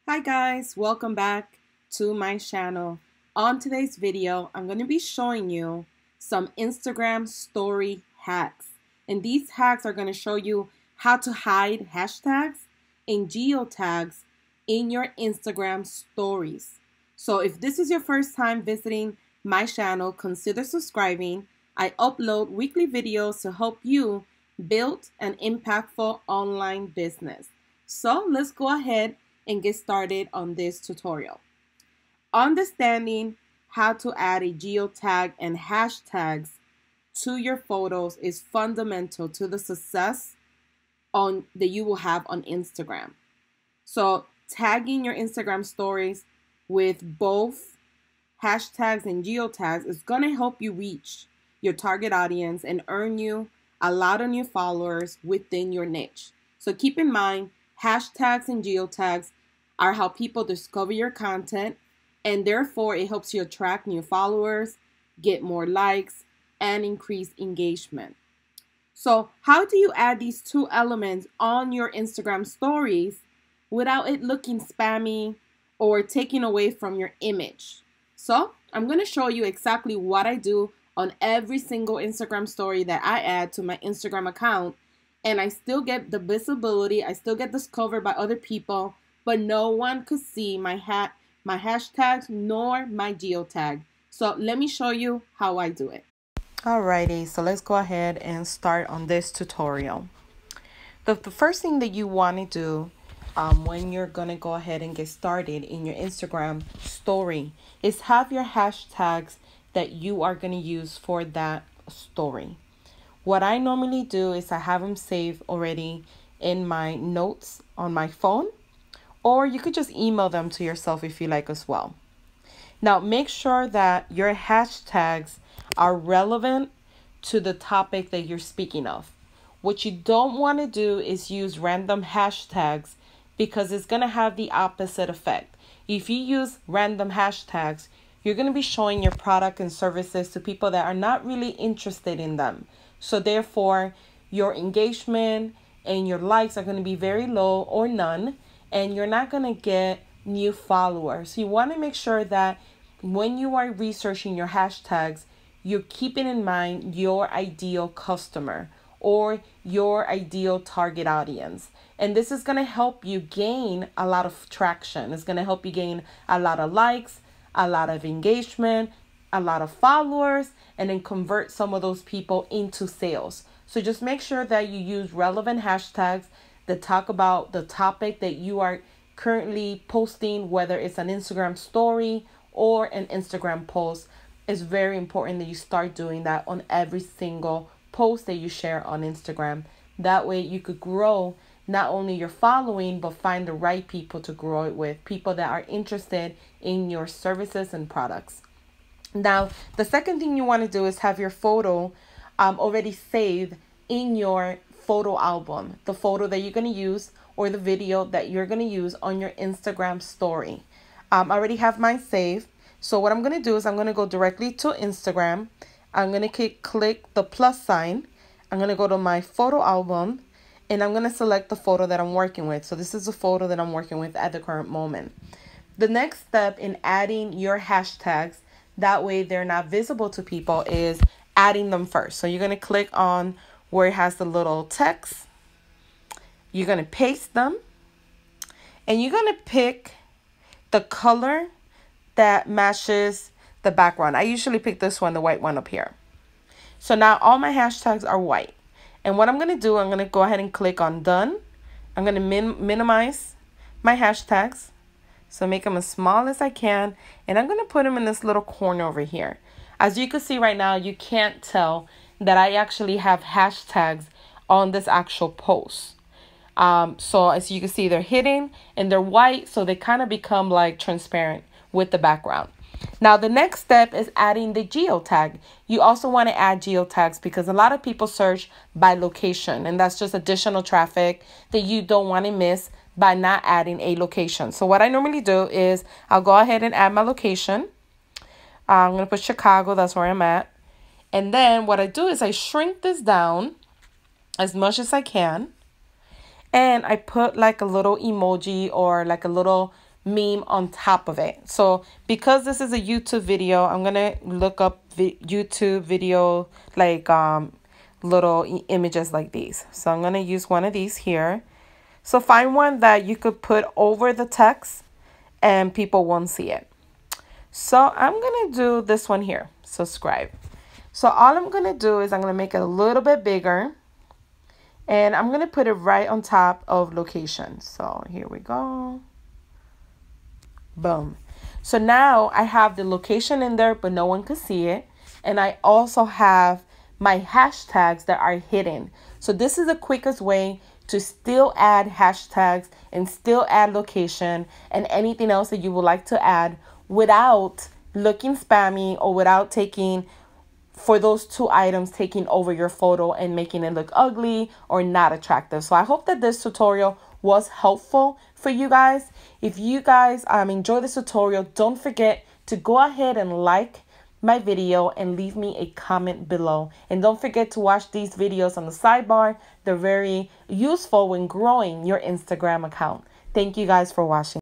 Hi guys, welcome back to my channel. On today's video, I'm going to be showing you some Instagram story hacks. And these hacks are going to show you how to hide hashtags and geotags in your Instagram stories. So if this is your first time visiting my channel, consider subscribing. I upload weekly videos to help you build an impactful online business. So let's go ahead and get started on this tutorial. Understanding how to add a geotag and hashtags to your photos is fundamental to the success that you will have on Instagram. So tagging your Instagram stories with both hashtags and geotags is going to help you reach your target audience and earn you a lot of new followers within your niche. So keep in mind, hashtags and geotags are how people discover your content, and therefore it helps you attract new followers, get more likes, and increase engagement. So how do you add these two elements on your Instagram stories without it looking spammy or taking away from your image? So I'm going to show you exactly what I do on every single Instagram story that I add to my Instagram account, and I still get the visibility, I still get discovered by other people, but no one could see my hashtags nor my geotag. So let me show you how I do it. Alrighty, so let's go ahead and start on this tutorial. The first thing that you want to do when you're going to go ahead and get started in your Instagram story is have your hashtags that you are going to use for that story. What I normally do is I have them saved already in my notes on my phone, or you could just email them to yourself if you like as well. Now, make sure that your hashtags are relevant to the topic that you're speaking of. What you don't want to do is use random hashtags because it's going to have the opposite effect. If you use random hashtags, you're going to be showing your product and services to people that are not really interested in them. So therefore, your engagement and your likes are going to be very low or none, and you're not going to get new followers. So you want to make sure that when you are researching your hashtags, you're keeping in mind your ideal customer or your ideal target audience. And this is going to help you gain a lot of traction. It's going to help you gain a lot of likes, a lot of engagement, a lot of followers, and then convert some of those people into sales. So just make sure that you use relevant hashtags that talk about the topic that you are currently posting, whether it's an Instagram story or an Instagram post. It's very important that you start doing that on every single post that you share on Instagram. That way you could grow not only your following, but find the right people to grow it with, people that are interested in your services and products. Now, the second thing you want to do is have your photo already saved in your photo album, the photo that you're going to use or the video that you're going to use on your Instagram story. I already have mine saved. So what I'm going to do is I'm going to go directly to Instagram. I'm going to click the plus sign. I'm going to go to my photo album, and I'm going to select the photo that I'm working with. So this is the photo that I'm working with at the current moment. The next step in adding your hashtags, that way they're not visible to people, is adding them first. So you're going to click on where it has the little text. You're going to paste them, and you're going to pick the color that matches the background. I usually pick this one, the white one up here. So now all my hashtags are white. And what I'm going to do, I'm going to go ahead and click on done. I'm going to minimize my hashtags. So make them as small as I can. And I'm going to put them in this little corner over here. As you can see right now, you can't tell that I actually have hashtags on this actual post. So as you can see, they're hidden and they're white. So they kind of become like transparent with the background. Now, the next step is adding the geotag. You also want to add geotags because a lot of people search by location, and that's just additional traffic that you don't want to miss by not adding a location. So what I normally do is I'll go ahead and add my location. I'm going to put Chicago. That's where I'm at. And then what I do is I shrink this down as much as I can. And I put like a little emoji or like a little meme on top of it. So because this is a YouTube video, I'm gonna look up YouTube video like little images like these. So I'm gonna use one of these here. So find one that you could put over the text and people won't see it. So I'm gonna do this one here, subscribe. So all I'm gonna do is I'm gonna make it a little bit bigger, and I'm gonna put it right on top of location. So here we go. Boom. So now I have the location in there, but no one could see it. And I also have my hashtags that are hidden. So this is the quickest way to still add hashtags and still add location and anything else that you would like to add without looking spammy or without taking for those two items taking over your photo and making it look ugly or not attractive. So I hope that this tutorial was helpful for you guys. If you guys enjoy this tutorial, don't forget to go ahead and like my video and leave me a comment below. And don't forget to watch these videos on the sidebar. They're very useful when growing your Instagram account. Thank you guys for watching.